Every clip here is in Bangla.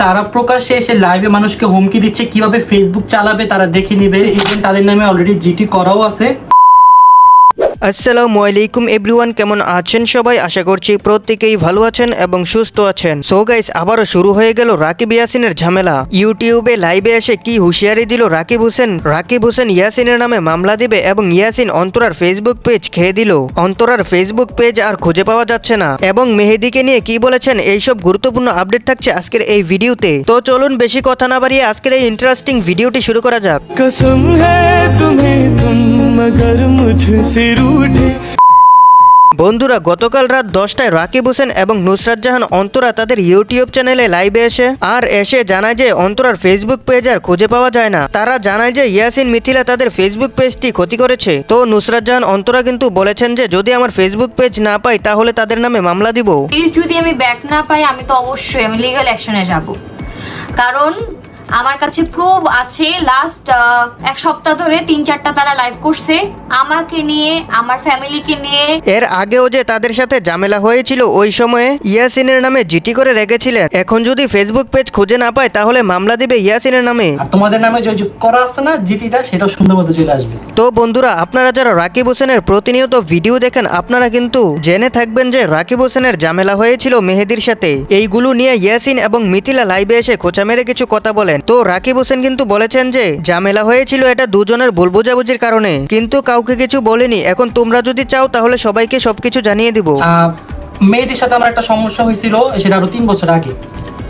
তারা প্রকাশ্যে এসে লাইভে মানুষকে হুমকি দিচ্ছে কিভাবে ফেসবুক চালাবে তারা দেখে নিবে। ইভেন তাদের নামে অলরেডি জিটি করাও আছে। আসসালামু আলাইকুম এভরিওয়ান, কেমন আছেন সবাই? আশা করছি প্রত্যেকেই ভালো আছেন এবং সুস্থ আছেন। সো গাইস, আবারও শুরু হয়ে গেল রাকিব ইয়াসিনের ঝামেলা। ইউটিউবে লাইভে এসে কি হুঁশিয়ারি দিল রাকিব হোসেন ইয়াসিনের নামে মামলা দিবে এবং ইয়াসিন অন্তরার ফেসবুক পেজ খেয়ে দিল। অন্তরার ফেসবুক পেজ আর খুঁজে পাওয়া যাচ্ছে না এবং মেহেদীকে নিয়ে কি বলেছেন এইসব গুরুত্বপূর্ণ আপডেট থাকছে আজকের এই ভিডিওতে। তো চলুন বেশি কথা না বাড়িয়ে আজকের এই ইন্টারেস্টিং ভিডিওটি শুরু করা যাক। कसम है तुम्हें तुम मगर मुझसे रूठे। বন্ধুরা, গতকাল রাত 10টায় রাকিব হোসেন এবং নুসরাত জাহান অন্তরা তাদের ইউটিউব চ্যানেলে লাইভে এসে জানায় যে অন্তরার ফেসবুক পেজ আর খুঁজে পাওয়া যায় না। তারা জানায় যে ইয়াসিন মিথিলা তাদের ফেসবুক পেজটি ক্ষতি করেছে। তো নুসরাত জাহান অন্তরা কিন্তু বলেছেন যে যদি আমার ফেসবুক পেজ না পাই তাহলে তাদের নামে মামলা দিব। যদি আমি ব্যাক না পাই আমি তো অবশ্যই লিগ্যাল অ্যাকশনে যাব, কারণ আমার কাছে প্রুফ আছে। লাস্ট এক সপ্তাহ ধরে 3-4টা তারা লাইভ করছে আমাকে নিয়ে, আমার ফ্যামিলিকে নিয়ে। এর আগেও যে তাদের সাথে ঝামেলা হয়েছিল ওই সময়ে ইয়াসিনের নামে জিটি করে রেখেছিলেন। এখন যদি ফেসবুক পেজ খুঁজে না পায় তাহলে মামলা দিবে ইয়াসিনের নামে। আর তোমাদের নামে যে করা আছে না জিটিটা, সেটাও সুন্দর মতো চলে আসবে। তো বন্ধুরা, আপনারা যারা রাকিব হোসেনের প্রতিনিয়ত ভিডিও দেখেন আপনারা কিন্তু জেনে থাকবেন যে রাকিব হোসেনের ঝামেলা হয়েছিল মেহেদীর সাথে। এইগুলো নিয়ে ইয়াসিন এবং মিথিলা লাইভে এসে খোঁচা মেরে কিছু কথা বলেন। তো রাকিব হোসেন কিন্তু বলেছেন যে ঝামেলা হয়েছিল এটা দুজনের ভুল বোঝাবুঝির কারণে, কিন্তু কাউকে কিছু বলেনি। এখন তোমরা যদি চাও তাহলে সবাইকে সবকিছু জানিয়ে দিব। মেহেদীর সাথে আমার একটা সমস্যা হয়েছিল, সেটা আরো 3 বছর আগে।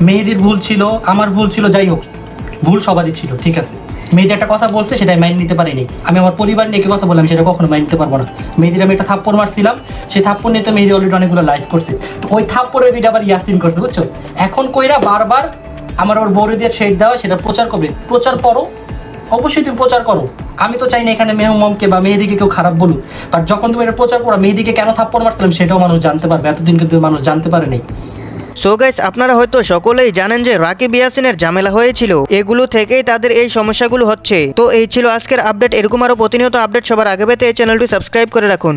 মেহেদীর ভুল ছিল, আমার ভুল ছিল, যাই হোক ভুল সবারই ছিল, ঠিক আছে। মেহেদী একটা কথা বলছে সেটাই মাইন নিতে পারিনি। আমি আমার পরিবার নিয়ে কথা বললাম, সেটা কখনো মাইন নিতে পারবো না। মেহেদীর আমি একটা থাপ্পড় মারছিলাম, সেই থাপ্পড় নিয়ে তো মেহেদী অলরেডি অনেকগুলো লাইভ করছে। তো ওই থাপ্পড়ের ভিডিও আবার ইয়াসিন করছে, বুঝছো। এখন কইরা বারবার আমার ওর বড় দিয়ে শেড দেওয়া, সেটা প্রচার করবে। প্রচার করো, অবশ্যই তুমি প্রচার করো। আমি তো চাই না এখানে মেহমমকে বা মেহেদীকে কেউ খারাপ বলুক, বাট যখন তুমি এটা প্রচার করো মেহেদীকে কেন থাপ্পড় মারছিলাম সেটাও মানুষ জানতে পারবে। এতদিন কিন্তু মানুষ জানতে পারে নাই। সো গাইস, আপনারা হয়তো সকলেই জানেন যে রাকিব ইয়াসিনের ঝামেলা হয়েছিল, এগুলো থেকেই তাদের এই সমস্যাগুলো হচ্ছে। তো এই ছিল আজকের আপডেট। এরকম আরো প্রতিনিয়ত আপডেট সবার আগে পেতে এই চ্যানেলটি সাবস্ক্রাইব করে রাখুন।